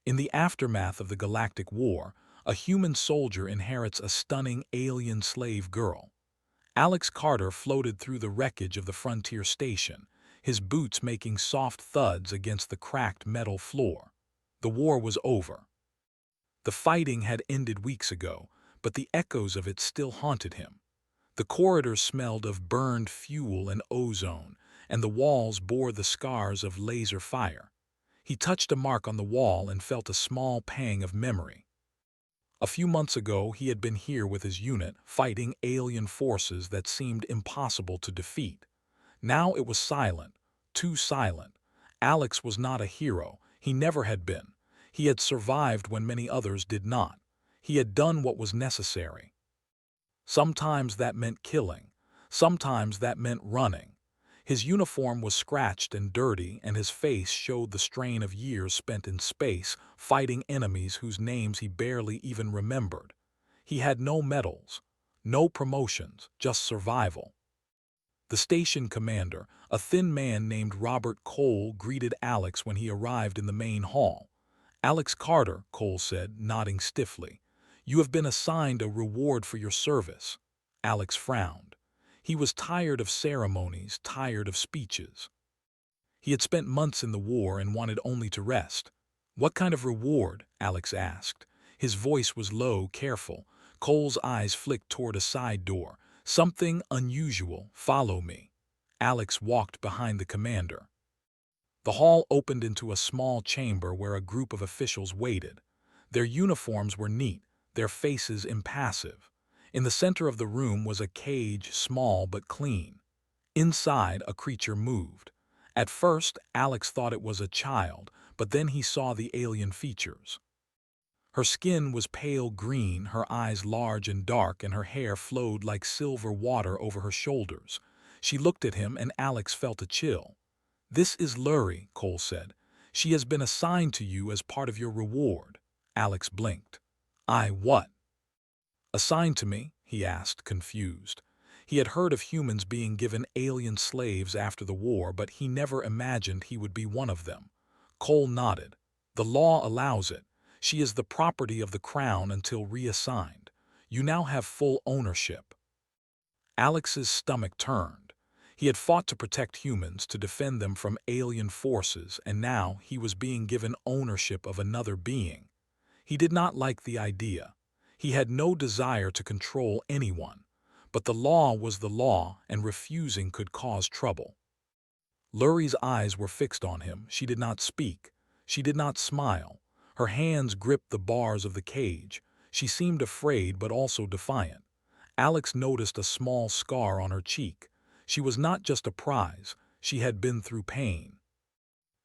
In the aftermath of the Galactic War, a human soldier inherits a stunning alien slave girl. Alex Carter floated through the wreckage of the frontier station, his boots making soft thuds against the cracked metal floor. The war was over. The fighting had ended weeks ago, but the echoes of it still haunted him. The corridors smelled of burned fuel and ozone, and the walls bore the scars of laser fire. He touched a mark on the wall and felt a small pang of memory. A few months ago, he had been here with his unit, fighting alien forces that seemed impossible to defeat. Now it was silent, too silent. Alex was not a hero. He never had been. He had survived when many others did not. He had done what was necessary. Sometimes that meant killing. Sometimes that meant running. His uniform was scratched and dirty, and his face showed the strain of years spent in space, fighting enemies whose names he barely even remembered. He had no medals, no promotions, just survival. The station commander, a thin man named Robert Cole, greeted Alex when he arrived in the main hall. "Alex Carter," Cole said, nodding stiffly. "You have been assigned a reward for your service." Alex frowned. He was tired of ceremonies, tired of speeches. He had spent months in the war and wanted only to rest. "What kind of reward?" Alex asked. His voice was low, careful. Cole's eyes flicked toward a side door. "Something unusual. Follow me." Alex walked behind the commander. The hall opened into a small chamber where a group of officials waited. Their uniforms were neat, their faces impassive. In the center of the room was a cage, small but clean. Inside, a creature moved. At first, Alex thought it was a child, but then he saw the alien features. Her skin was pale green, her eyes large and dark, and her hair flowed like silver water over her shoulders. She looked at him, and Alex felt a chill. "This is Lurie," Cole said. "She has been assigned to you as part of your reward." Alex blinked. What?" "Assigned to me?" he asked, confused. He had heard of humans being given alien slaves after the war, but he never imagined he would be one of them. Cole nodded. "The law allows it. She is the property of the Crown until reassigned. You now have full ownership." Alex's stomach turned. He had fought to protect humans, to defend them from alien forces, and now he was being given ownership of another being. He did not like the idea. He had no desire to control anyone. But the law was the law, and refusing could cause trouble. Lurie's eyes were fixed on him. She did not speak. She did not smile. Her hands gripped the bars of the cage. She seemed afraid but also defiant. Alex noticed a small scar on her cheek. She was not just a prize. She had been through pain.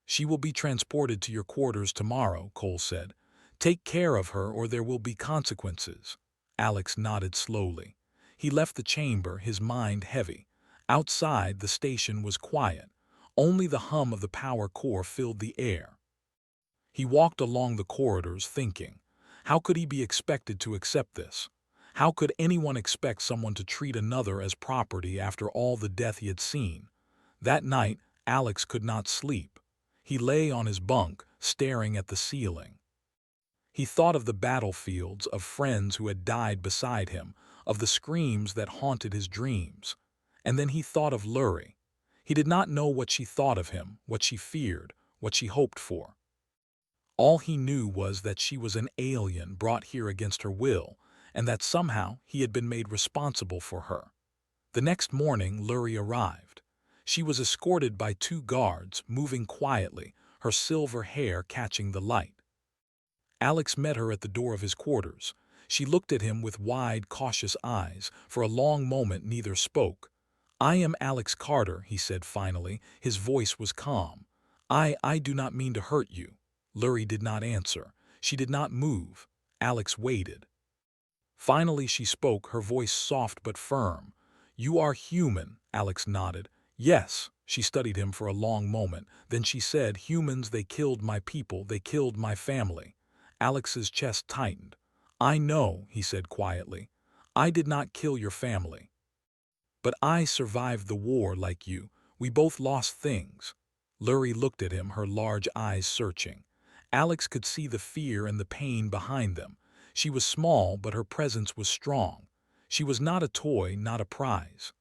"She will be transported to your quarters tomorrow," Cole said. "Take care of her or there will be consequences." Alex nodded slowly. He left the chamber, his mind heavy. Outside, the station was quiet. Only the hum of the power core filled the air. He walked along the corridors, thinking. How could he be expected to accept this? How could anyone expect someone to treat another as property after all the death he had seen? That night, Alex could not sleep. He lay on his bunk, staring at the ceiling. He thought of the battlefields, of friends who had died beside him, of the screams that haunted his dreams. And then he thought of Lurie. He did not know what she thought of him, what she feared, what she hoped for. All he knew was that she was an alien brought here against her will, and that somehow he had been made responsible for her. The next morning, Lurie arrived. She was escorted by 2 guards, moving quietly, her silver hair catching the light. Alex met her at the door of his quarters. She looked at him with wide, cautious eyes. For a long moment, neither spoke. "I am Alex Carter," he said finally. His voice was calm. I do not mean to hurt you." Lurie did not answer. She did not move. Alex waited. Finally she spoke, her voice soft but firm. "You are human," Alex nodded. "Yes." She studied him for a long moment. Then she said, "Humans, they killed my people, they killed my family." Alex's chest tightened. "I know," he said quietly. "I did not kill your family. But I survived the war like you. We both lost things." Lurie looked at him, her large eyes searching. Alex could see the fear and the pain behind them. She was small, but her presence was strong. She was not a toy, not a prize.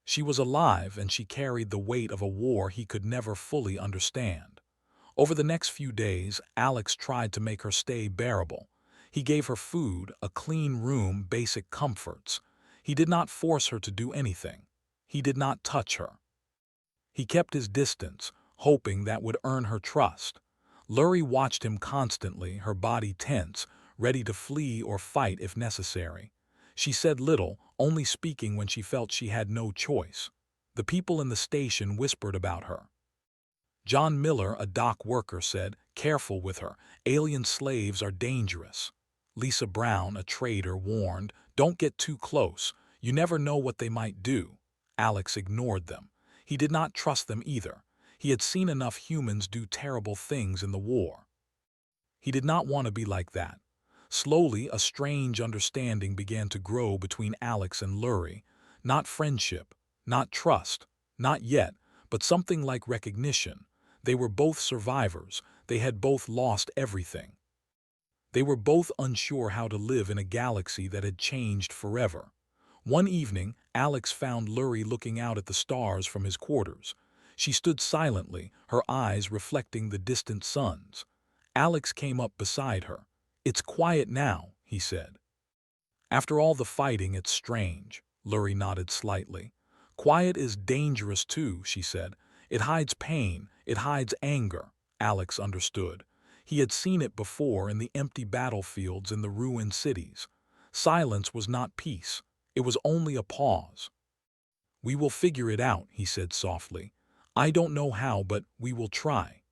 She was alive, and she carried the weight of a war he could never fully understand. Over the next few days, Alex tried to make her stay bearable. He gave her food, a clean room, basic comforts. He did not force her to do anything. He did not touch her. He kept his distance, hoping that would earn her trust. Lurie watched him constantly, her body tense, ready to flee or fight if necessary. She said little, only speaking when she felt she had no choice. The people in the station whispered about her. John Miller, a dock worker, said, "Careful with her. Alien slaves are dangerous." Lisa Brown, a trader, warned, "Don't get too close. You never know what they might do." Alex ignored them. He did not trust them either. He had seen enough humans do terrible things in the war. He did not want to be like that. Slowly, a strange understanding began to grow between Alex and Lurie. Not friendship, not trust, not yet, but something like recognition. They were both survivors. They had both lost everything. They were both unsure how to live in a galaxy that had changed forever. One evening, Alex found Lurie looking out at the stars from his quarters. She stood silently, her eyes reflecting the distant suns. Alex came up beside her. "It's quiet now," he said. "After all the fighting, it's strange." Lurie nodded slightly. "Quiet is dangerous too," she said. "It hides pain, it hides anger." Alex understood. He had seen it before in the empty battlefields in the ruined cities. Silence was not peace. It was only a pause. "We will figure it out," he said softly. "I don't know how, but we will try."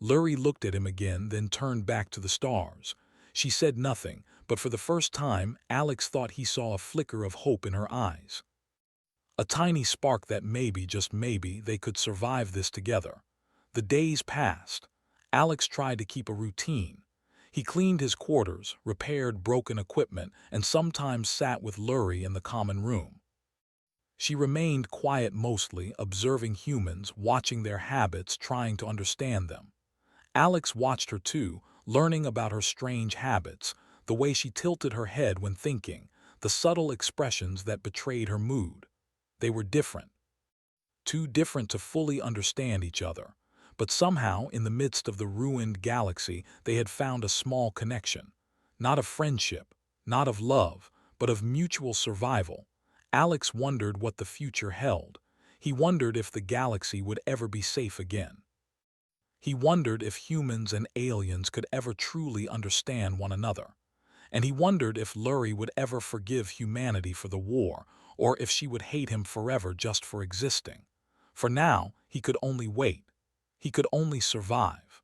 Lurie looked at him again, then turned back to the stars. She said nothing, but for the first time, Alex thought he saw a flicker of hope in her eyes. A tiny spark that maybe, just maybe, they could survive this together. The days passed. Alex tried to keep a routine. He cleaned his quarters, repaired broken equipment, and sometimes sat with Lurie in the common room. She remained quiet mostly, observing humans, watching their habits, trying to understand them. Alex watched her too, learning about her strange habits, the way she tilted her head when thinking, the subtle expressions that betrayed her mood. They were different. Too different to fully understand each other. But somehow, in the midst of the ruined galaxy, they had found a small connection. Not of friendship, not of love, but of mutual survival. Alex wondered what the future held. He wondered if the galaxy would ever be safe again. He wondered if humans and aliens could ever truly understand one another. And he wondered if Lurie would ever forgive humanity for the war, or if she would hate him forever just for existing. For now, he could only wait. He could only survive.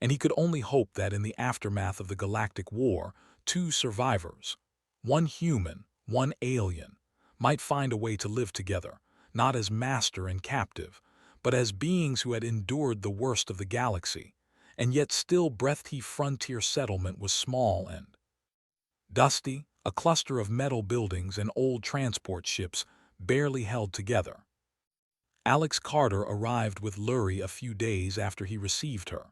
And he could only hope that in the aftermath of the Galactic War, two survivors, one human, one alien, might find a way to live together, not as master and captive, but as beings who had endured the worst of the galaxy, and yet still breathy frontier settlement was small and dusty, a cluster of metal buildings and old transport ships barely held together. Alex Carter arrived with Lurie a few days after he received her.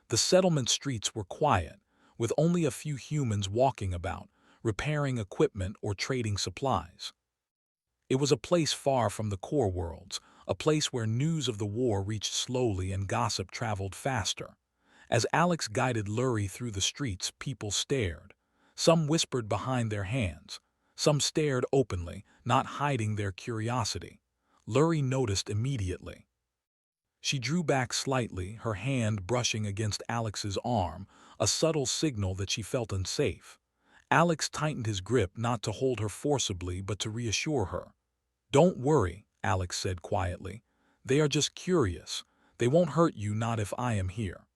The settlement streets were quiet, with only a few humans walking about, repairing equipment or trading supplies. It was a place far from the core worlds, a place where news of the war reached slowly and gossip traveled faster. As Alex guided Lurie through the streets, people stared. Some whispered behind their hands. Some stared openly, not hiding their curiosity. Lurie noticed immediately. She drew back slightly, her hand brushing against Alex's arm, a subtle signal that she felt unsafe. Alex tightened his grip, not to hold her forcibly but to reassure her. "Don't worry," Alex said quietly. "They are just curious. They won't hurt you, not if I am here."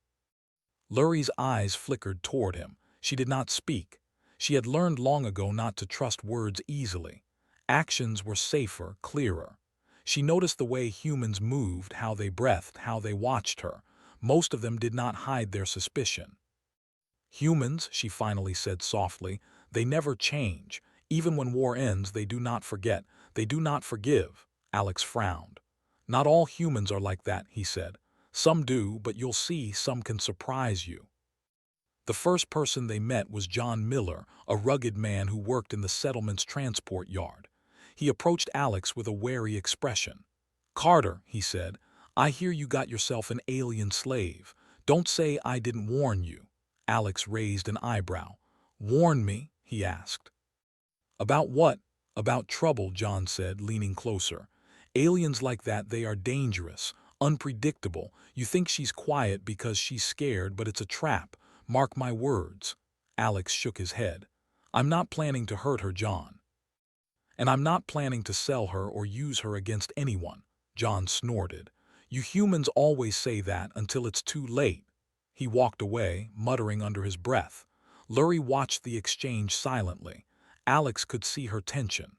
Lurie's eyes flickered toward him. She did not speak. She had learned long ago not to trust words easily. Actions were safer, clearer. She noticed the way humans moved, how they breathed, how they watched her. Most of them did not hide their suspicion. "Humans," she finally said softly, "they never change. Even when war ends, they do not forget. They do not forgive." Alex frowned. "Not all humans are like that," he said. Some do, but you'll see some can surprise you. The first person they met was John Miller, a rugged man who worked in the settlement's transport yard. He approached Alex with a wary expression. "Carter," he said, "I hear you got yourself an alien slave. Don't say I didn't warn you." Alex raised an eyebrow. "Warn me?" he asked. "About what?" "About trouble," John said, leaning closer. "Aliens like that, they are dangerous, unpredictable. You think she's quiet because she's scared, but it's a trap. Mark my words." Alex shook his head. "I'm not planning to hurt her, John. And I'm not planning to sell her or use her against anyone." John snorted. "You humans always say that until it's too late." He walked away, muttering under his breath. Lurie watched the exchange silently. Alex could see her tension.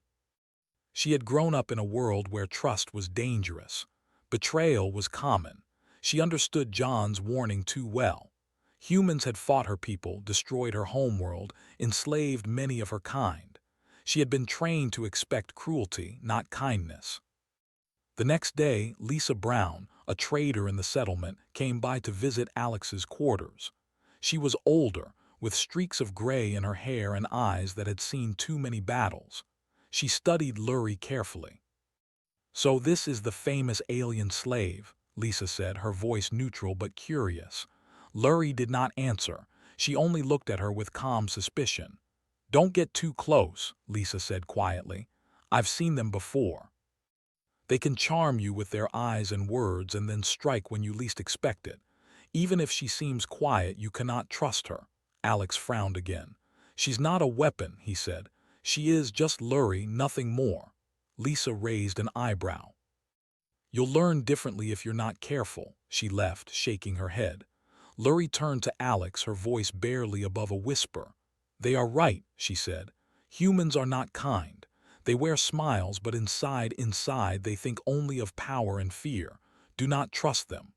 She had grown up in a world where trust was dangerous. Betrayal was common. She understood John's warning too well. Humans had fought her people, destroyed her homeworld, enslaved many of her kind. She had been trained to expect cruelty, not kindness. The next day, Lisa Brown, a trader in the settlement, came by to visit Alex's quarters. She was older, with streaks of gray in her hair and eyes that had seen too many battles. She studied Lurie carefully. "So this is the famous alien slave," Lisa said, her voice neutral but curious. Lurie did not answer. She only looked at her with calm suspicion. "Don't get too close," Lisa said quietly. "I've seen them before. They can charm you with their eyes and words and then strike when you least expect it. Even if she seems quiet, you cannot trust her." Alex frowned again. "She's not a weapon," he said. "She is just Lurie, nothing more." Lisa raised an eyebrow. "You'll learn differently if you're not careful," she left, shaking her head. Lurie turned to Alex, her voice barely above a whisper. "They are right," she said. "Humans are not kind. They wear smiles, but inside they think only of power and fear. Do not trust them."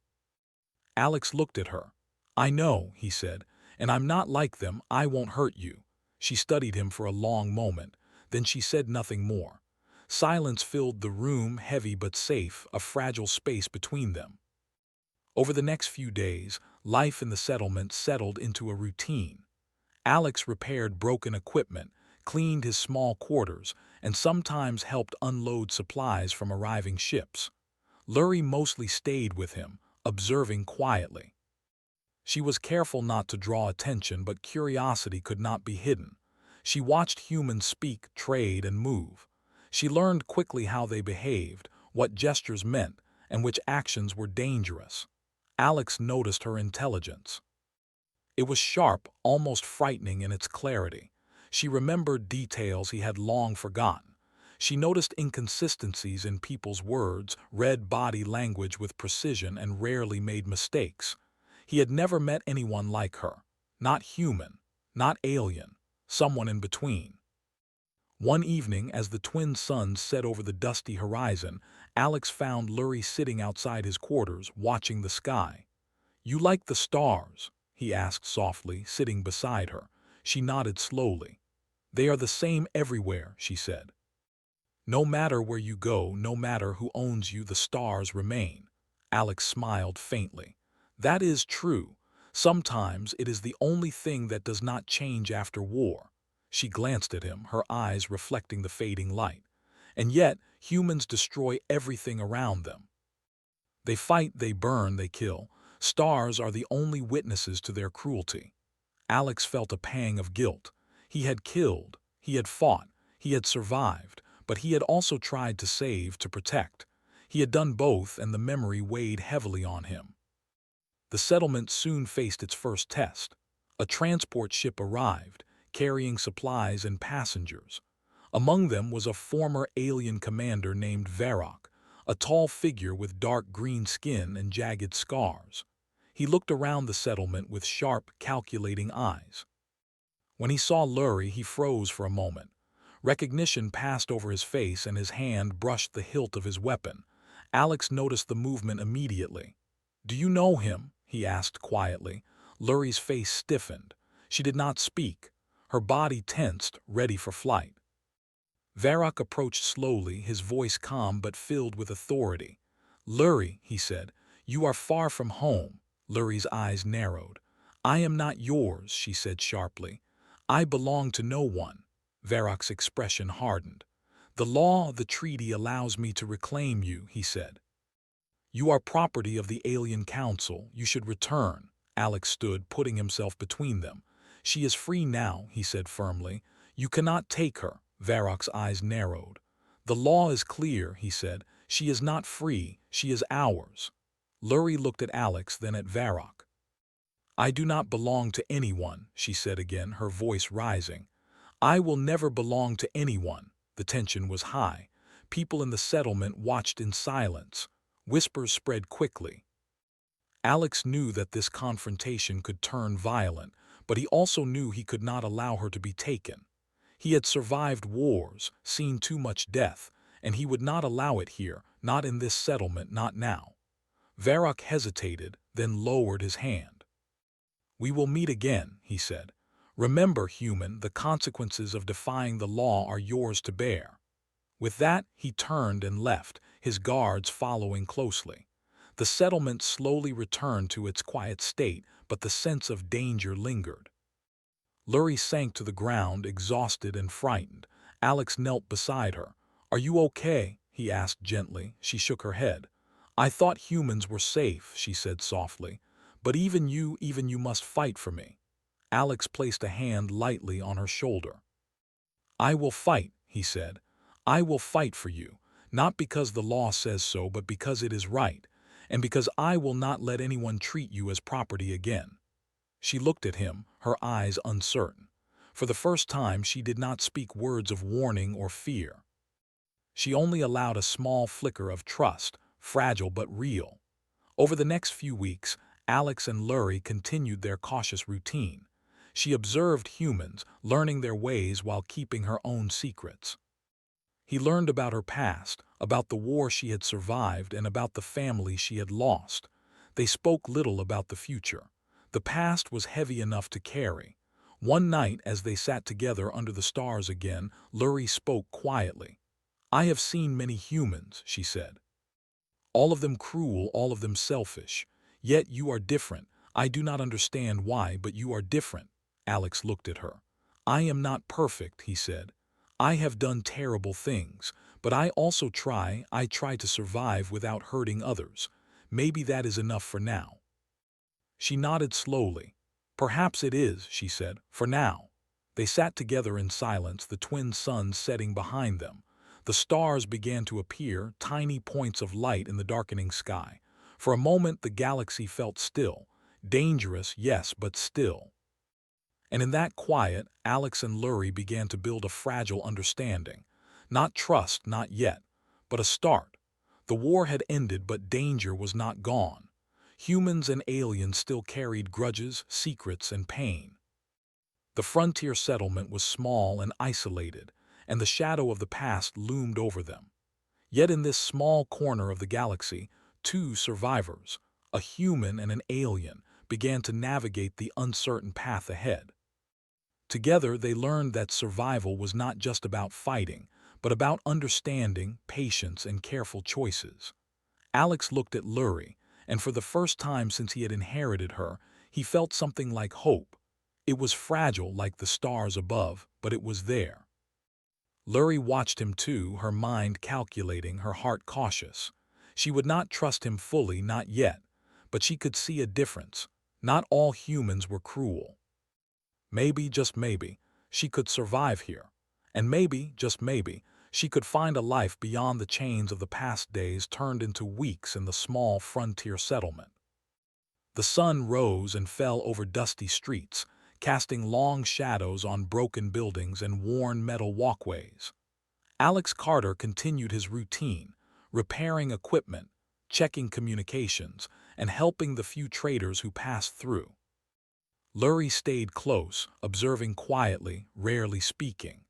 Alex looked at her. "I know," he said, "and I'm not like them. I won't hurt you." She studied him for a long moment. Then she said nothing more. Silence filled the room, heavy but safe, a fragile space between them. Over the next few days, life in the settlement settled into a routine. Alex repaired broken equipment, cleaned his small quarters, and sometimes helped unload supplies from arriving ships. Lurie mostly stayed with him, observing quietly. She was careful not to draw attention, but curiosity could not be hidden. She watched humans speak, trade, and move. She learned quickly how they behaved, what gestures meant, and which actions were dangerous. Alex noticed her intelligence. It was sharp, almost frightening in its clarity. She remembered details he had long forgotten. She noticed inconsistencies in people's words, read body language with precision, and rarely made mistakes. He had never met anyone like her. Not human, not alien, someone in between. One evening, as the twin suns set over the dusty horizon, Alex found Lurie sitting outside his quarters, watching the sky. "You like the stars?" he asked softly, sitting beside her. She nodded slowly. "They are the same everywhere," she said. "No matter where you go, no matter who owns you, the stars remain." Alex smiled faintly. "That is true. Sometimes it is the only thing that does not change after war." She glanced at him, her eyes reflecting the fading light. "And yet, humans destroy everything around them. They fight, they burn, they kill. Stars are the only witnesses to their cruelty." Alex felt a pang of guilt. He had killed, he had fought, he had survived, but he had also tried to save, to protect. He had done both, and the memory weighed heavily on him. The settlement soon faced its first test. A transport ship arrived, carrying supplies and passengers. Among them was a former alien commander named Varrock, a tall figure with dark green skin and jagged scars. He looked around the settlement with sharp, calculating eyes. When he saw Lurie, he froze for a moment. Recognition passed over his face and his hand brushed the hilt of his weapon. Alex noticed the movement immediately. "Do you know him?" he asked quietly. Lurie's face stiffened. She did not speak. Her body tensed, ready for flight. Varrock approached slowly, his voice calm but filled with authority. "Lurie," he said, You are far from home. Lurie's eyes narrowed. I am not yours, she said sharply. I belong to no one. Varroc's expression hardened. The law of the treaty allows me to reclaim you, he said. You are property of the Alien Council. You should return. Alex stood, putting himself between them. She is free now, he said firmly. You cannot take her. Varroc's eyes narrowed. The law is clear, he said. She is not free. She is ours. Lurie looked at Alex, then at Varroc. I do not belong to anyone, she said again, her voice rising. I will never belong to anyone. The tension was high. People in the settlement watched in silence. Whispers spread quickly. Alex knew that this confrontation could turn violent, but he also knew he could not allow her to be taken. He had survived wars, seen too much death, and he would not allow it here, not in this settlement, not now. Varroc hesitated, then lowered his hand. We will meet again, he said. Remember, human, the consequences of defying the law are yours to bear. With that, he turned and left, his guards following closely. The settlement slowly returned to its quiet state, but the sense of danger lingered. Lurie sank to the ground, exhausted and frightened. Alex knelt beside her. Are you okay? He asked gently. She shook her head. I thought humans were safe, she said softly. But even you must fight for me. Alex placed a hand lightly on her shoulder. I will fight, he said. I will fight for you, not because the law says so, but because it is right, and because I will not let anyone treat you as property again. She looked at him, her eyes uncertain. For the first time, she did not speak words of warning or fear. She only allowed a small flicker of trust, fragile but real. Over the next few weeks, Alex and Lurie continued their cautious routine. She observed humans, learning their ways while keeping her own secrets. He learned about her past, about the war she had survived, and about the family she had lost. They spoke little about the future. The past was heavy enough to carry. One night, as they sat together under the stars again, Lurie spoke quietly. I have seen many humans, she said. All of them cruel, all of them selfish. Yet you are different. I do not understand why, but you are different. Alex looked at her. I am not perfect, he said. I have done terrible things, but I try to survive without hurting others. Maybe that is enough for now. She nodded slowly. Perhaps it is, she said, for now. They sat together in silence, the twin suns setting behind them. The stars began to appear, tiny points of light in the darkening sky. For a moment the galaxy felt still. Dangerous, yes, but still. And in that quiet, Alex and Lurie began to build a fragile understanding. Not trust, not yet, but a start. The war had ended, but danger was not gone. Humans and aliens still carried grudges, secrets, and pain. The frontier settlement was small and isolated, and the shadow of the past loomed over them. Yet in this small corner of the galaxy, two survivors, a human and an alien, began to navigate the uncertain path ahead. Together, they learned that survival was not just about fighting, but about understanding, patience, and careful choices. Alex looked at Lurie, and for the first time since he had inherited her, he felt something like hope. It was fragile like the stars above, but it was there. Lurie watched him too, her mind calculating, her heart cautious. She would not trust him fully, not yet, but she could see a difference. Not all humans were cruel. Maybe, just maybe, she could survive here. And maybe, just maybe, she could find a life beyond the chains of the past days turned into weeks in the small frontier settlement. The sun rose and fell over dusty streets, casting long shadows on broken buildings and worn metal walkways. Alex Carter continued his routine, repairing equipment, checking communications, and helping the few traders who passed through. Lurie stayed close, observing quietly, rarely speaking.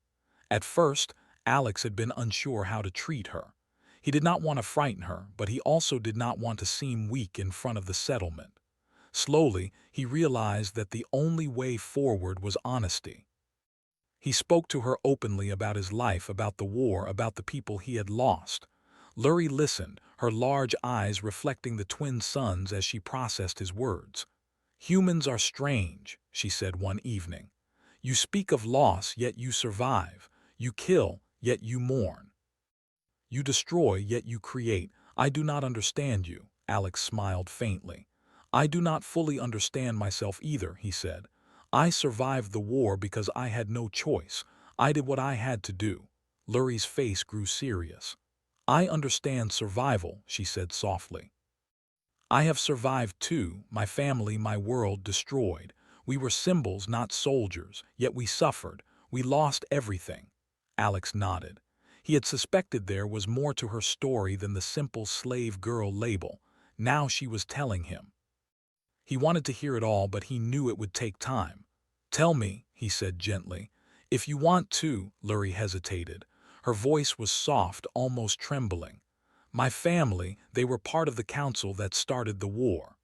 At first, Alex had been unsure how to treat her. He did not want to frighten her, but he also did not want to seem weak in front of the settlement. Slowly, he realized that the only way forward was honesty. He spoke to her openly about his life, about the war, about the people he had lost. Lurie listened, her large eyes reflecting the twin suns as she processed his words. "Humans are strange," she said one evening. "You speak of loss, yet you survive. You kill, yet you mourn. You destroy, yet you create. I do not understand you." Alex smiled faintly. "I do not fully understand myself either," he said. "I survived the war because I had no choice. I did what I had to do." Lurie's face grew serious. "I understand survival," she said softly. "I have survived too, my family, my world destroyed. We were symbols, not soldiers, yet we suffered. We lost everything." Alex nodded. He had suspected there was more to her story than the simple slave girl label. Now she was telling him. He wanted to hear it all, but he knew it would take time. "Tell me," he said gently. "If you want to." Lurie hesitated. Her voice was soft, almost trembling. "My family, they were part of the council that started the war.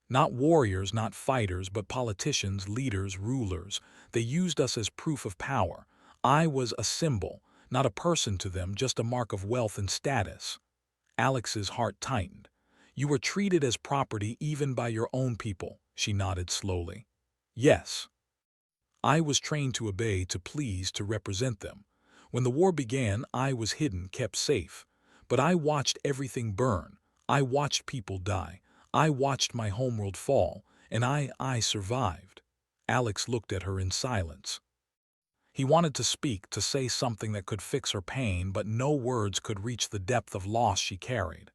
Not warriors, not fighters, but politicians, leaders, rulers. They used us as proof of power. I was a symbol, not a person to them, just a mark of wealth and status." Alex's heart tightened. "You were treated as property even by your own people," she nodded slowly. "Yes. I was trained to obey, to please, to represent them. When the war began, I was hidden, kept safe. But I watched everything burn. I watched people die. I watched my homeworld fall, and I survived." Alex looked at her in silence. He wanted to speak, to say something that could fix her pain, but no words could reach the depth of loss she carried.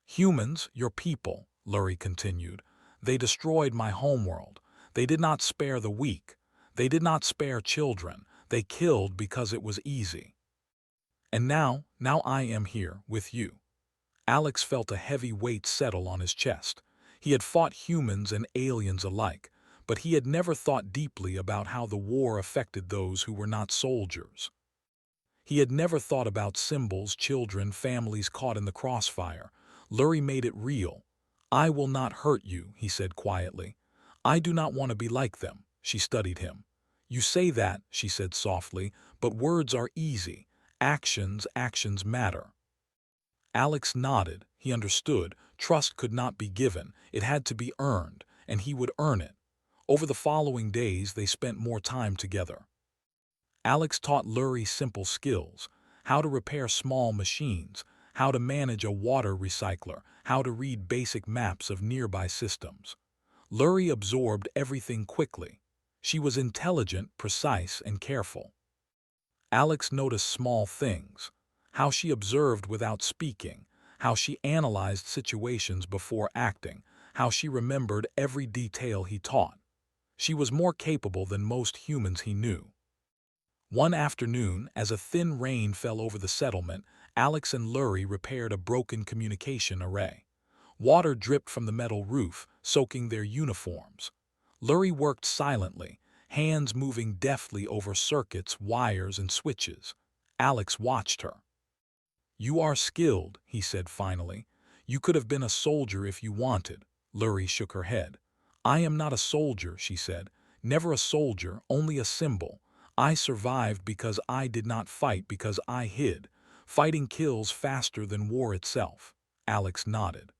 "Humans, your people," Lurie continued, "they destroyed my homeworld. They did not spare the weak. They did not spare children. They killed because it was easy. And now I am here, with you." Alex felt a heavy weight settle on his chest. He had fought humans and aliens alike, but he had never thought deeply about how the war affected those who were not soldiers. He had never thought about symbols, children, families caught in the crossfire. Lurie made it real. "I will not hurt you," he said quietly. "I do not want to be like them." She studied him. "You say that," she said softly, "but words are easy. Actions matter." Alex nodded. He understood. Trust could not be given. It had to be earned, and he would earn it. Over the following days, they spent more time together. Alex taught Lurie simple skills: how to repair small machines, how to manage a water recycler, how to read basic maps of nearby systems. Lurie absorbed everything quickly. She was intelligent, precise, and careful. Alex noticed small things: how she observed without speaking, how she analyzed situations before acting, how she remembered every detail he taught. She was more capable than most humans he knew. One afternoon, as a thin rain fell over the settlement, Alex and Lurie repaired a broken communication array. Water dripped from the metal roof, soaking their uniforms. Lurie worked silently, hands moving deftly over circuits, wires, and switches. Alex watched her. "You are skilled," he said finally. "You could have been a soldier if you wanted." Lurie shook her head. "I am not a soldier," she said. "Never a soldier, only a symbol. I survived because I did not fight, because I hid. Fighting kills faster than war itself." Alex nodded.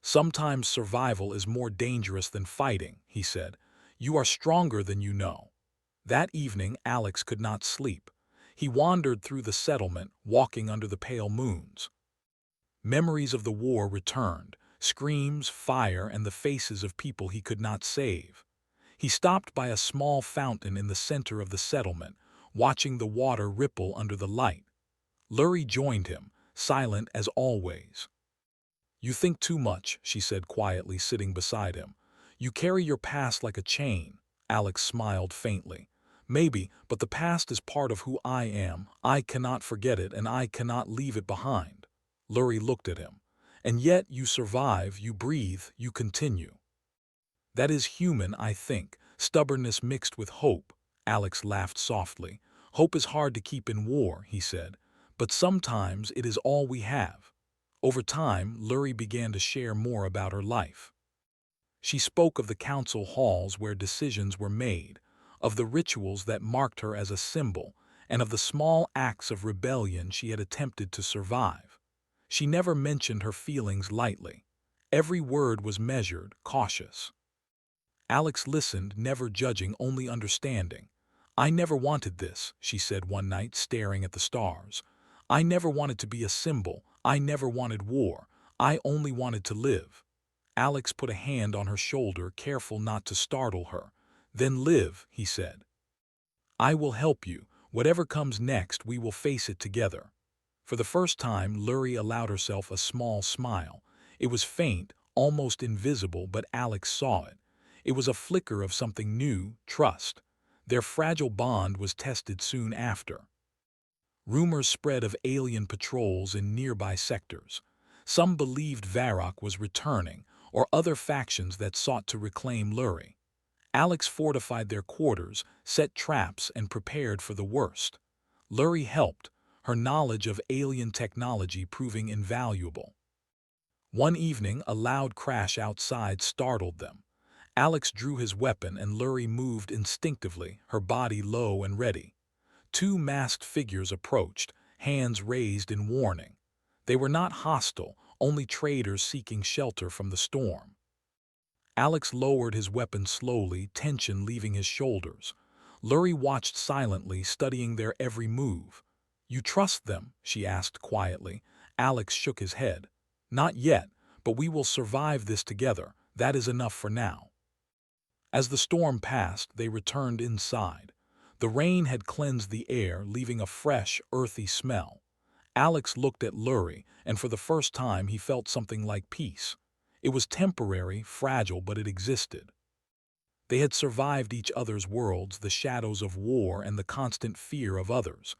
"Sometimes survival is more dangerous than fighting," he said. "You are stronger than you know." That evening, Alex could not sleep. He wandered through the settlement, walking under the pale moons. Memories of the war returned: screams, fire, and the faces of people he could not save. He stopped by a small fountain in the center of the settlement, watching the water ripple under the light. Lurie joined him, silent as always. "You think too much," she said quietly, sitting beside him. "You carry your past like a chain." Alex smiled faintly. "Maybe, but the past is part of who I am. I cannot forget it, and I cannot leave it behind." Lurie looked at him. "And yet you survive, you breathe, you continue." "That is human, I think. Stubbornness mixed with hope." Alex laughed softly. "Hope is hard to keep in war," he said. "But sometimes it is all we have." Over time, Lurie began to share more about her life. She spoke of the council halls where decisions were made, of the rituals that marked her as a symbol, and of the small acts of rebellion she had attempted to survive. She never mentioned her feelings lightly. Every word was measured, cautious. Alex listened, never judging, only understanding. "I never wanted this," she said one night, staring at the stars. "I never wanted to be a symbol. I never wanted war. I only wanted to live." Alex put a hand on her shoulder, careful not to startle her. "Then live," he said. "I will help you. Whatever comes next, we will face it together." For the first time, Lurie allowed herself a small smile. It was faint, almost invisible, but Alex saw it. It was a flicker of something new, trust. Their fragile bond was tested soon after. Rumors spread of alien patrols in nearby sectors. Some believed Varrock was returning, or other factions that sought to reclaim Lurie. Alex fortified their quarters, set traps, and prepared for the worst. Lurie helped, her knowledge of alien technology proving invaluable. One evening, a loud crash outside startled them. Alex drew his weapon and Lurie moved instinctively, her body low and ready. Two masked figures approached, hands raised in warning. They were not hostile, only traders seeking shelter from the storm. Alex lowered his weapon slowly, tension leaving his shoulders. Lurie watched silently, studying their every move. "You trust them?" she asked quietly. Alex shook his head. "Not yet, but we will survive this together. That is enough for now." As the storm passed, they returned inside. The rain had cleansed the air, leaving a fresh, earthy smell. Alex looked at Lurie, and for the first time he felt something like peace. It was temporary, fragile, but it existed. They had survived each other's worlds, the shadows of war and the constant fear of others.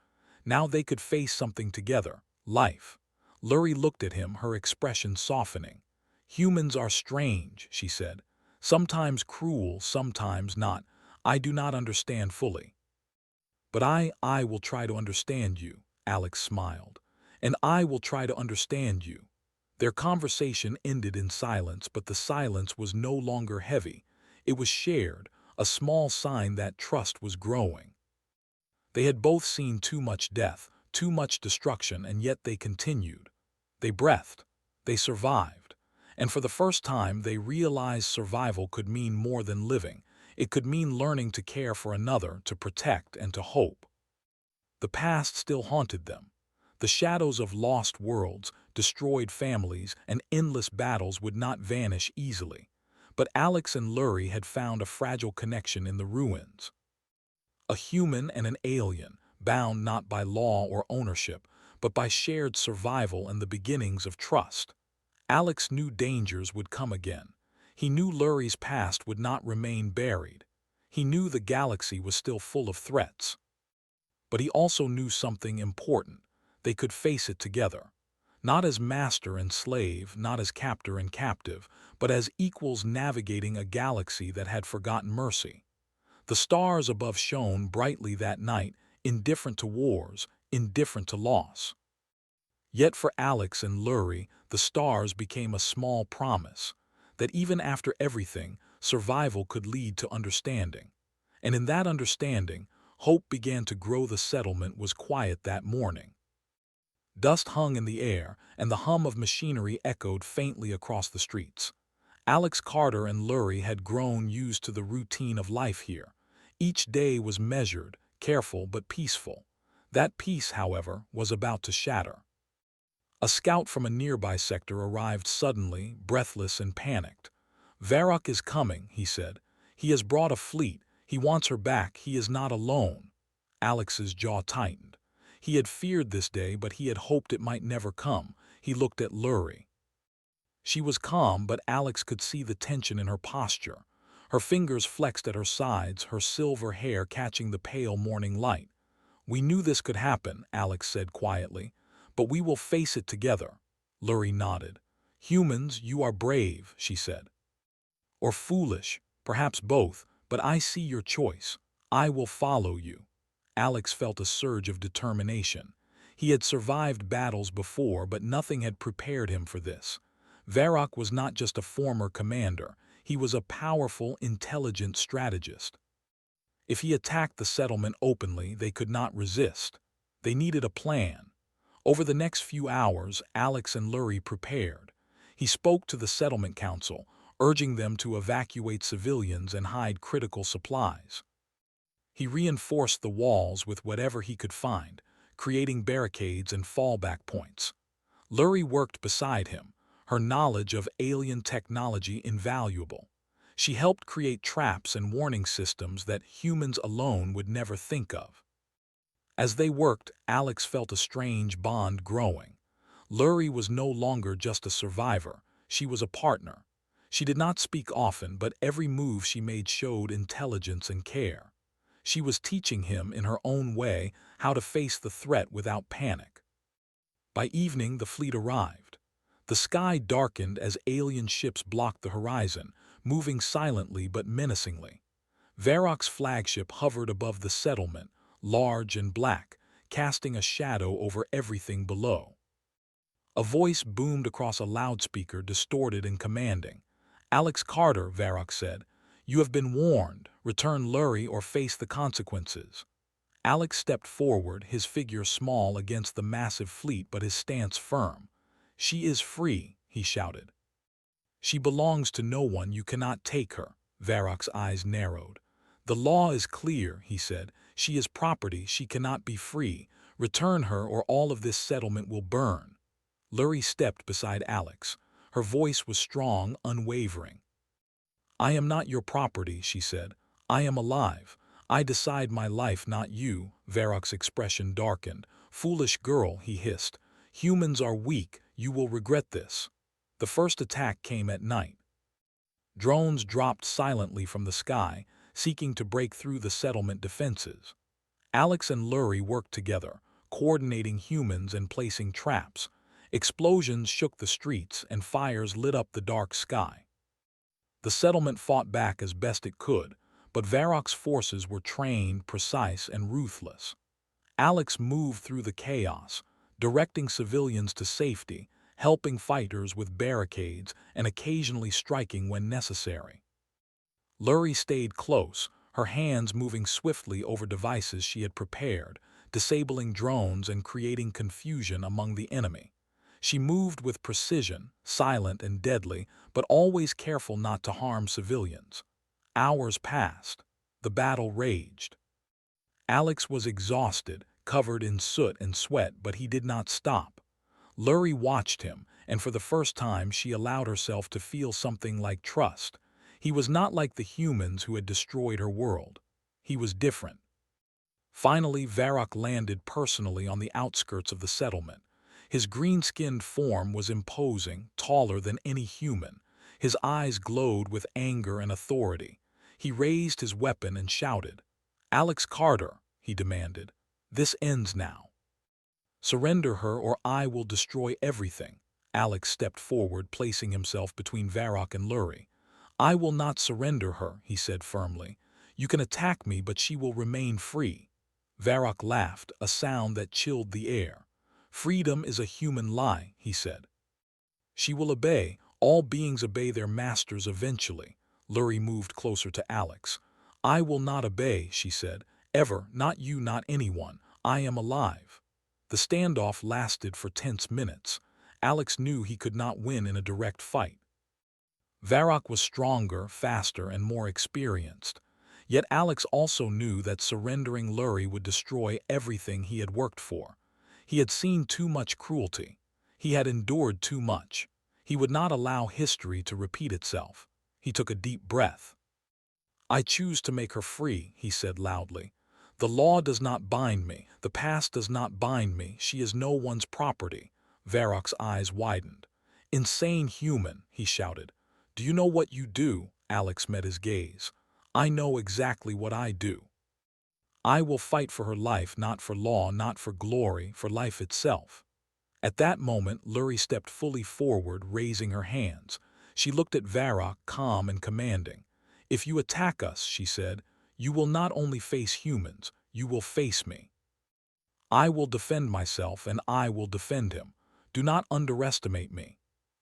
Now they could face something together, life. Lurie looked at him, her expression softening. "Humans are strange," she said. "Sometimes cruel, sometimes not. I do not understand fully. But I will try to understand you," Alex smiled. "And I will try to understand you." Their conversation ended in silence, but the silence was no longer heavy. It was shared, a small sign that trust was growing. They had both seen too much death, too much destruction, and yet they continued. They breathed. They survived. And for the first time, they realized survival could mean more than living. It could mean learning to care for another, to protect, and to hope. The past still haunted them. The shadows of lost worlds, destroyed families, and endless battles would not vanish easily. But Alex and Lurie had found a fragile connection in the ruins. A human and an alien, bound not by law or ownership, but by shared survival and the beginnings of trust. Alex knew dangers would come again. He knew Lurie's past would not remain buried. He knew the galaxy was still full of threats. But he also knew something important. They could face it together. Not as master and slave, not as captor and captive, but as equals navigating a galaxy that had forgotten mercy. The stars above shone brightly that night, indifferent to wars, indifferent to loss. Yet for Alex and Lurie, the stars became a small promise, that even after everything, survival could lead to understanding. And in that understanding, hope began to grow. The settlement was quiet that morning. Dust hung in the air, and the hum of machinery echoed faintly across the streets. Alex Carter and Lurie had grown used to the routine of life here. Each day was measured, careful but peaceful. That peace, however, was about to shatter. A scout from a nearby sector arrived suddenly, breathless and panicked. "Varrock is coming," he said. "He has brought a fleet. He wants her back. He is not alone." Alex's jaw tightened. He had feared this day, but he had hoped it might never come. He looked at Lurie. She was calm, but Alex could see the tension in her posture. Her fingers flexed at her sides, her silver hair catching the pale morning light. "We knew this could happen," Alex said quietly. "But we will face it together." Lurie nodded. "Humans, you are brave," she said. "Or foolish, perhaps both, but I see your choice. I will follow you." Alex felt a surge of determination. He had survived battles before, but nothing had prepared him for this. Varrock was not just a former commander. He was a powerful, intelligent strategist. If he attacked the settlement openly, they could not resist. They needed a plan. Over the next few hours, Alex and Lurie prepared. He spoke to the settlement council, urging them to evacuate civilians and hide critical supplies. He reinforced the walls with whatever he could find, creating barricades and fallback points. Lurie worked beside him, her knowledge of alien technology invaluable. She helped create traps and warning systems that humans alone would never think of. As they worked, Alex felt a strange bond growing. Lurie was no longer just a survivor, she was a partner. She did not speak often, but every move she made showed intelligence and care. She was teaching him, in her own way, how to face the threat without panic. By evening, the fleet arrived. The sky darkened as alien ships blocked the horizon, moving silently but menacingly. Varrock's flagship hovered above the settlement, large and black, casting a shadow over everything below. A voice boomed across a loudspeaker, distorted and commanding. "Alex Carter," Varrock said, "you have been warned. Return Lurie or face the consequences." Alex stepped forward, his figure small against the massive fleet but his stance firm. "She is free," he shouted. "She belongs to no one. You cannot take her." Varrock's eyes narrowed. "The law is clear," he said. "She is property. She cannot be free. Return her or all of this settlement will burn." Lurie stepped beside Alex. Her voice was strong, unwavering. "I am not your property," she said. "I am alive. I decide my life, not you." Varrock's expression darkened. "Foolish girl," he hissed. "Humans are weak. You will regret this." The first attack came at night. Drones dropped silently from the sky, seeking to break through the settlement defenses. Alex and Lurie worked together, coordinating humans and placing traps. Explosions shook the streets and fires lit up the dark sky. The settlement fought back as best it could, but Varrock's forces were trained, precise, and ruthless. Alex moved through the chaos, directing civilians to safety, helping fighters with barricades, and occasionally striking when necessary. Lurie stayed close, her hands moving swiftly over devices she had prepared, disabling drones and creating confusion among the enemy. She moved with precision, silent and deadly, but always careful not to harm civilians. Hours passed. The battle raged. Alex was exhausted, covered in soot and sweat, but he did not stop. Lurie watched him, and for the first time she allowed herself to feel something like trust. He was not like the humans who had destroyed her world. He was different. Finally, Varrock landed personally on the outskirts of the settlement. His green-skinned form was imposing, taller than any human. His eyes glowed with anger and authority. He raised his weapon and shouted, "Alex Carter," he demanded, "this ends now. Surrender her or I will destroy everything." Alex stepped forward, placing himself between Varrock and Lurie. "I will not surrender her," he said firmly. "You can attack me, but she will remain free." Varrock laughed, a sound that chilled the air. "Freedom is a human lie," he said. "She will obey. All beings obey their masters eventually." Lurie moved closer to Alex. "I will not obey," she said. "Ever. Not you, not anyone. I am alive." The standoff lasted for tense minutes. Alex knew he could not win in a direct fight. Varrock was stronger, faster, and more experienced. Yet Alex also knew that surrendering Lurie would destroy everything he had worked for. He had seen too much cruelty. He had endured too much. He would not allow history to repeat itself. He took a deep breath. "I choose to make her free," he said loudly. "The law does not bind me. The past does not bind me. She is no one's property." Varrock's eyes widened. "Insane human," he shouted. "Do you know what you do?" Alex met his gaze. "I know exactly what I do. I will fight for her life, not for law, not for glory, for life itself." At that moment, Lurie stepped fully forward, raising her hands. She looked at Varrock, calm and commanding. "If you attack us," she said, "you will not only face humans, you will face me. I will defend myself, and I will defend him. Do not underestimate me."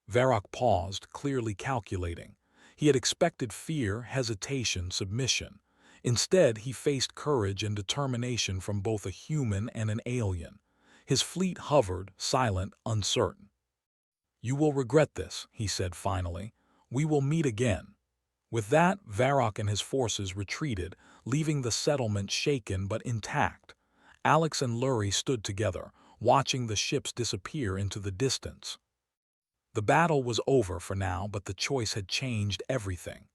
Varrock paused, clearly calculating. He had expected fear, hesitation, submission. Instead, he faced courage and determination from both a human and an alien. His fleet hovered, silent, uncertain. "You will regret this," he said finally. "We will meet again." With that, Varrock and his forces retreated, leaving the settlement shaken but intact. Alex and Lurie stood together, watching the ships disappear into the distance. The battle was over for now, but the choice had changed everything.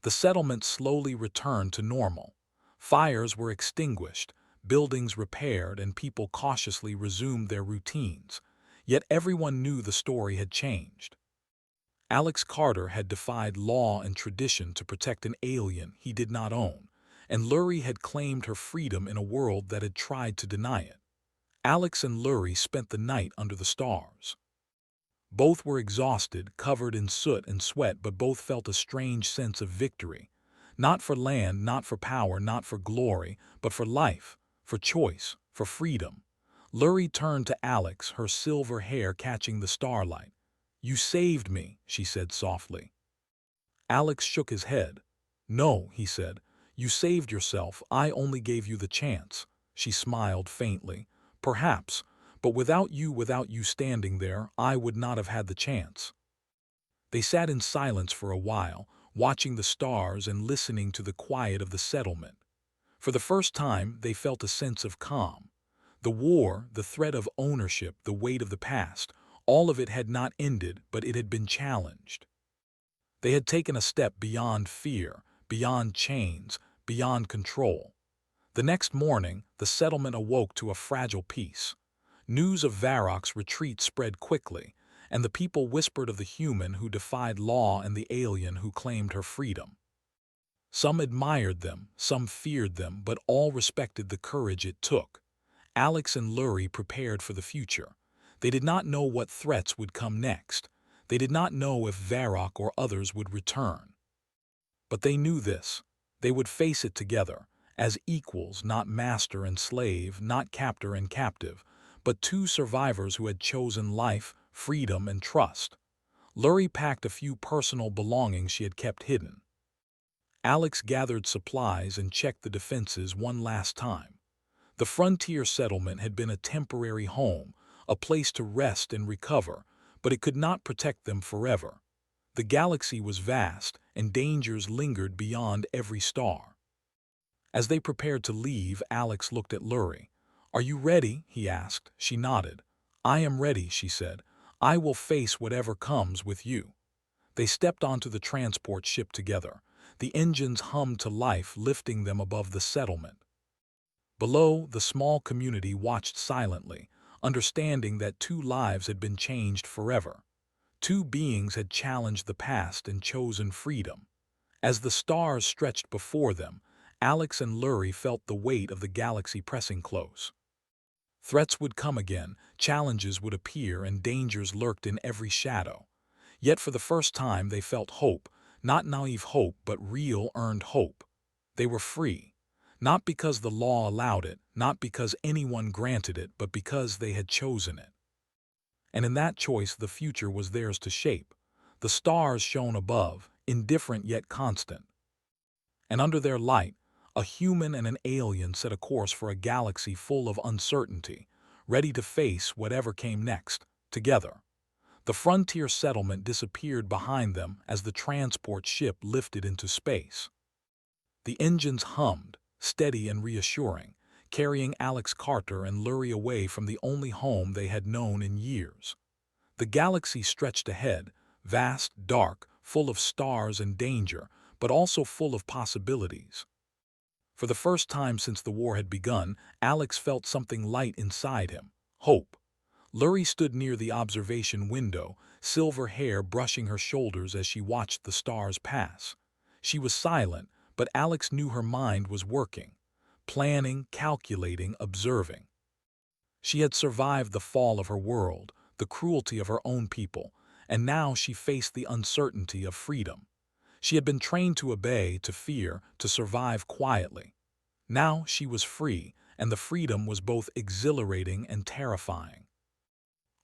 The settlement slowly returned to normal. Fires were extinguished, buildings repaired, and people cautiously resumed their routines. Yet everyone knew the story had changed. Alex Carter had defied law and tradition to protect an alien he did not own, and Lurie had claimed her freedom in a world that had tried to deny it. Alex and Lurie spent the night under the stars. Both were exhausted, covered in soot and sweat, but both felt a strange sense of victory. Not for land, not for power, not for glory, but for life, for choice, for freedom. Lurie turned to Alex, her silver hair catching the starlight. "You saved me," she said softly. Alex shook his head. "No," he said. "You saved yourself. I only gave you the chance." She smiled faintly. "Perhaps, but without you standing there, I would not have had the chance." They sat in silence for a while, watching the stars and listening to the quiet of the settlement. For the first time, they felt a sense of calm. The war, the threat of ownership, the weight of the past, all of it had not ended, but it had been challenged. They had taken a step beyond fear, beyond chains, beyond control. The next morning, the settlement awoke to a fragile peace. News of Varrock's retreat spread quickly, and the people whispered of the human who defied law and the alien who claimed her freedom. Some admired them, some feared them, but all respected the courage it took. Alex and Lurie prepared for the future. They did not know what threats would come next. They did not know if Varrock or others would return. But they knew this. They would face it together, as equals, not master and slave, not captor and captive, but two survivors who had chosen life, freedom, and trust. Lurie packed a few personal belongings she had kept hidden. Alex gathered supplies and checked the defenses one last time. The frontier settlement had been a temporary home, a place to rest and recover, but it could not protect them forever. The galaxy was vast, and dangers lingered beyond every star. As they prepared to leave, Alex looked at Lurie. "Are you ready?" he asked. She nodded. "I am ready," she said. "I will face whatever comes with you." They stepped onto the transport ship together. The engines hummed to life, lifting them above the settlement. Below, the small community watched silently, understanding that two lives had been changed forever. Two beings had challenged the past and chosen freedom. As the stars stretched before them, Alex and Lurie felt the weight of the galaxy pressing close. Threats would come again, challenges would appear, and dangers lurked in every shadow. Yet for the first time they felt hope, not naive hope, but real earned hope. They were free. Not because the law allowed it, not because anyone granted it, but because they had chosen it. And in that choice the future was theirs to shape. The stars shone above, indifferent yet constant. And under their light, a human and an alien set a course for a galaxy full of uncertainty, ready to face whatever came next, together. The frontier settlement disappeared behind them as the transport ship lifted into space. The engines hummed, steady and reassuring, carrying Alex Carter and Lurie away from the only home they had known in years. The galaxy stretched ahead, vast, dark, full of stars and danger, but also full of possibilities. For the first time since the war had begun, Alex felt something light inside him, hope. Lurie stood near the observation window, silver hair brushing her shoulders as she watched the stars pass. She was silent, but Alex knew her mind was working, planning, calculating, observing. She had survived the fall of her world, the cruelty of her own people, and now she faced the uncertainty of freedom. She had been trained to obey, to fear, to survive quietly. Now she was free, and the freedom was both exhilarating and terrifying.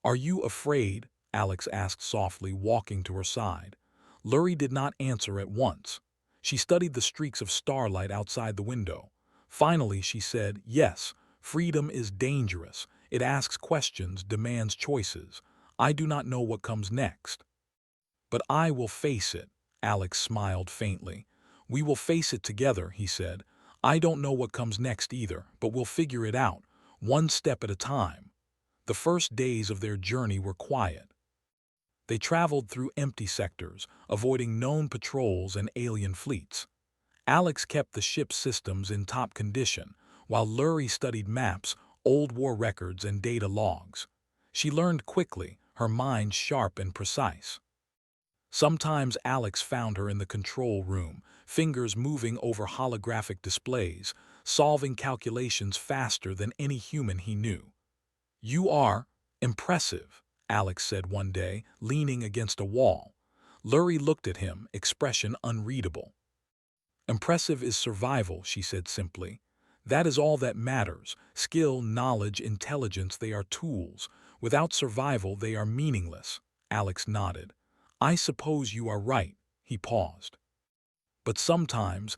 "Are you afraid?" Alex asked softly, walking to her side. Lurie did not answer at once. She studied the streaks of starlight outside the window. Finally she said, "Yes, freedom is dangerous. It asks questions, demands choices. I do not know what comes next. But I will face it, Alex smiled faintly. We will face it together, he said. I don't know what comes next either, but we'll figure it out, one step at a time. The first days of their journey were quiet. They traveled through empty sectors, avoiding known patrols and alien fleets. Alex kept the ship's systems in top condition, while Lurie studied maps, old war records, and data logs. She learned quickly, her mind sharp and precise. Sometimes Alex found her in the control room, fingers moving over holographic displays, solving calculations faster than any human he knew. "You are impressive," Alex said one day, leaning against a wall. Lurie looked at him, expression unreadable. "Impressive is survival," she said simply. "That is all that matters. Skill, knowledge, intelligence, they are tools. Without survival, they are meaningless." Alex nodded. "I suppose you are right." He paused. "But sometimes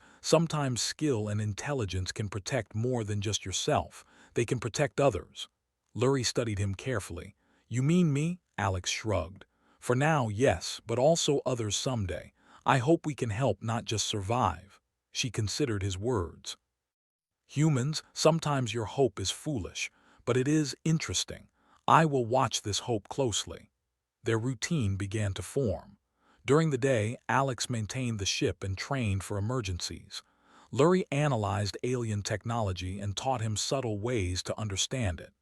skill and intelligence can protect more than just yourself. They can protect others." Lurie studied him carefully. "You mean me?" Alex shrugged. "For now, yes, but also others someday. I hope we can help, not just survive." She considered his words. "Humans, sometimes your hope is foolish, but it is interesting. I will watch this hope closely." Their routine began to form. During the day, Alex maintained the ship and trained for emergencies. Lurie analyzed alien technology and taught him subtle ways to understand it.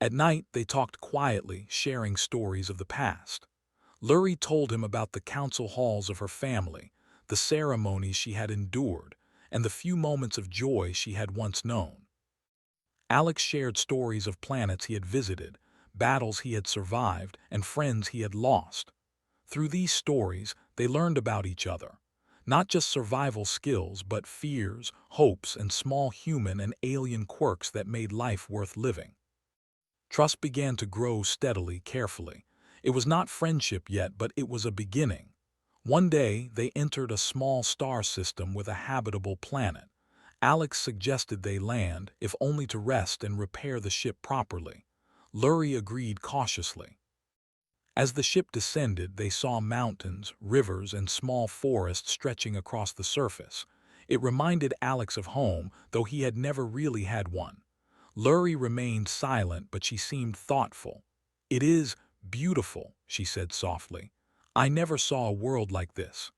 At night, they talked quietly, sharing stories of the past. Lurie told him about the council halls of her family, the ceremonies she had endured, and the few moments of joy she had once known. Alex shared stories of planets he had visited, battles he had survived, and friends he had lost. Through these stories, they learned about each other. Not just survival skills, but fears, hopes, and small human and alien quirks that made life worth living. Trust began to grow steadily, carefully. It was not friendship yet, but it was a beginning. One day, they entered a small star system with a habitable planet. Alex suggested they land, if only to rest and repair the ship properly. Lurie agreed cautiously. As the ship descended, they saw mountains, rivers, and small forests stretching across the surface. It reminded Alex of home, though he had never really had one. Lurie remained silent, but she seemed thoughtful. "It is beautiful," she said softly. "I never saw a world like this.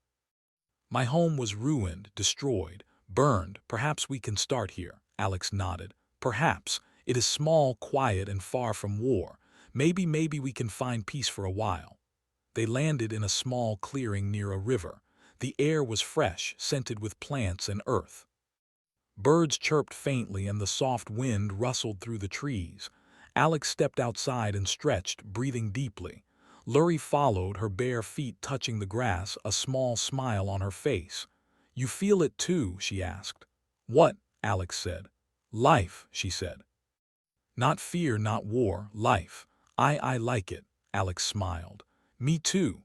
My home was ruined, destroyed, burned. Perhaps we can start here." Alex nodded. "Perhaps. It is small, quiet, and far from war. Maybe we can find peace for a while." They landed in a small clearing near a river. The air was fresh, scented with plants and earth. Birds chirped faintly and the soft wind rustled through the trees. Alex stepped outside and stretched, breathing deeply. Lurie followed, her bare feet touching the grass, a small smile on her face. "You feel it too?" she asked. "What?" Alex said. "Life," she said. "Not fear, not war, life. I like it," Alex smiled. "Me too."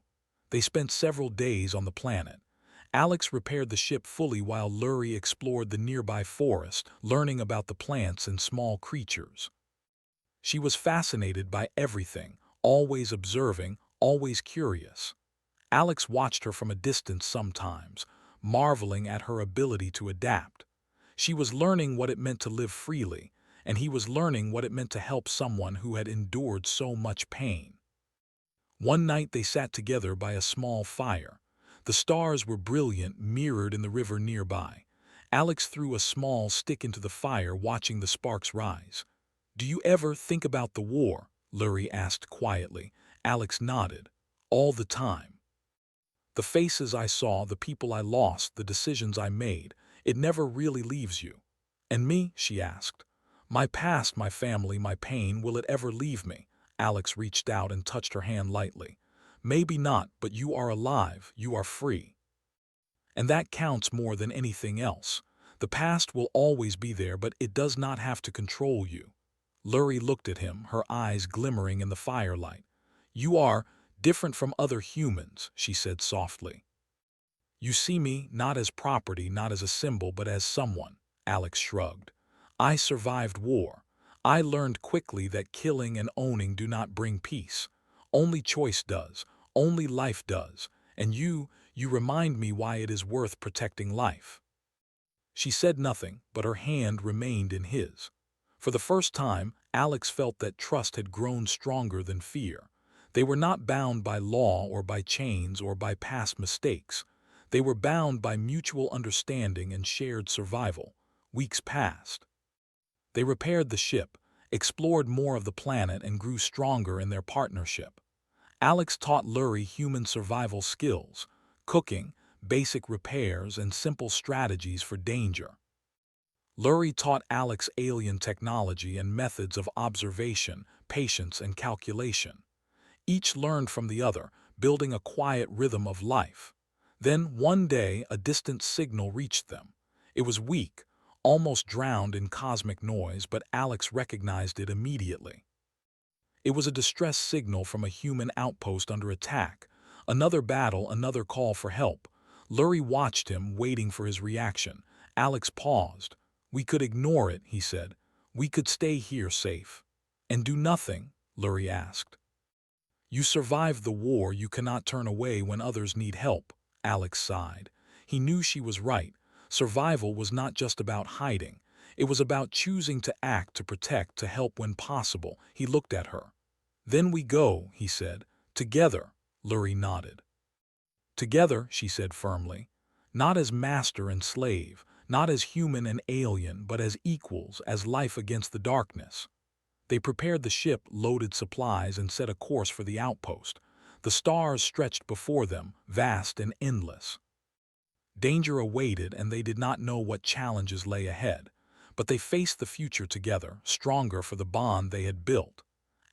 They spent several days on the planet. Alex repaired the ship fully while Lurie explored the nearby forest, learning about the plants and small creatures. She was fascinated by everything, always observing, always curious. Alex watched her from a distance sometimes, marveling at her ability to adapt. She was learning what it meant to live freely, and he was learning what it meant to help someone who had endured so much pain. One night they sat together by a small fire. The stars were brilliant, mirrored in the river nearby. Alex threw a small stick into the fire, watching the sparks rise. "Do you ever think about the war?" Lurie asked quietly. Alex nodded. "All the time. The faces I saw, the people I lost, the decisions I made, it never really leaves you." "And me?" she asked. "My past, my family, my pain, will it ever leave me?" Alex reached out and touched her hand lightly. "Maybe not, but you are alive, you are free. And that counts more than anything else. The past will always be there, but it does not have to control you." Lurie looked at him, her eyes glimmering in the firelight. "You are different from other humans," she said softly. "You see me not as property, not as a symbol, but as someone." Alex shrugged. "I survived war. I learned quickly that killing and owning do not bring peace. Only choice does, only life does, and you remind me why it is worth protecting life." She said nothing, but her hand remained in his. For the first time, Alex felt that trust had grown stronger than fear. They were not bound by law or by chains or by past mistakes. They were bound by mutual understanding and shared survival. Weeks passed. They repaired the ship, explored more of the planet, and grew stronger in their partnership. Alex taught Lurie human survival skills, cooking, basic repairs, and simple strategies for danger. Lurie taught Alex alien technology and methods of observation, patience, and calculation. Each learned from the other, building a quiet rhythm of life. Then, one day, a distant signal reached them. It was weak, almost drowned in cosmic noise, but Alex recognized it immediately. It was a distress signal from a human outpost under attack. Another battle, another call for help. Lurie watched him, waiting for his reaction. Alex paused. "We could ignore it," he said. "We could stay here safe." "And do nothing?" Lurie asked. "You survived the war. You cannot turn away when others need help," Alex sighed. He knew she was right. Survival was not just about hiding. It was about choosing to act, to protect, to help when possible. He looked at her. "Then we go," he said. "Together," Lurie nodded. "Together," she said firmly. "Not as master and slave, not as human and alien, but as equals, as life against the darkness." They prepared the ship, loaded supplies, and set a course for the outpost. The stars stretched before them, vast and endless. Danger awaited, and they did not know what challenges lay ahead. But they faced the future together, stronger for the bond they had built.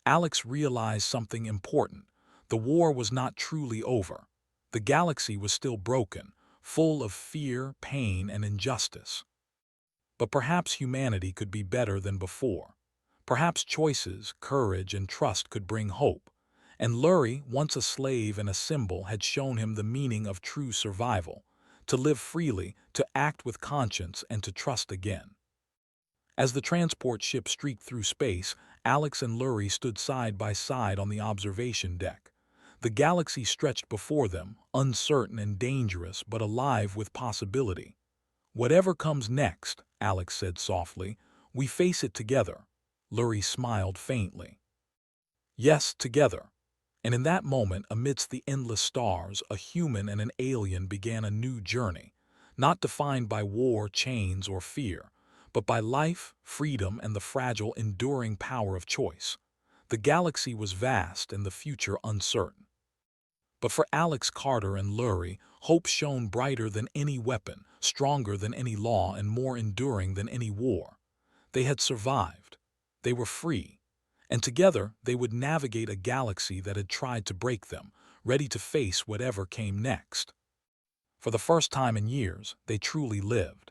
Alex realized something important. The war was not truly over. The galaxy was still broken, full of fear, pain, and injustice. But perhaps humanity could be better than before. Perhaps choices, courage, and trust could bring hope. And Lurie, once a slave and a symbol, had shown him the meaning of true survival: to live freely, to act with conscience, and to trust again. As the transport ship streaked through space, Alex and Lurie stood side by side on the observation deck. The galaxy stretched before them, uncertain and dangerous, but alive with possibility. "Whatever comes next," Alex said softly, "we face it together." Lurie smiled faintly. "Yes, together." And in that moment, amidst the endless stars, a human and an alien began a new journey, not defined by war, chains, or fear, but by life, freedom, and the fragile, enduring power of choice. The galaxy was vast and the future uncertain. But for Alex Carter and Lurie, hope shone brighter than any weapon, stronger than any law, and more enduring than any war. They had survived. They were free. And together they would navigate a galaxy that had tried to break them, ready to face whatever came next. For the first time in years, they truly lived.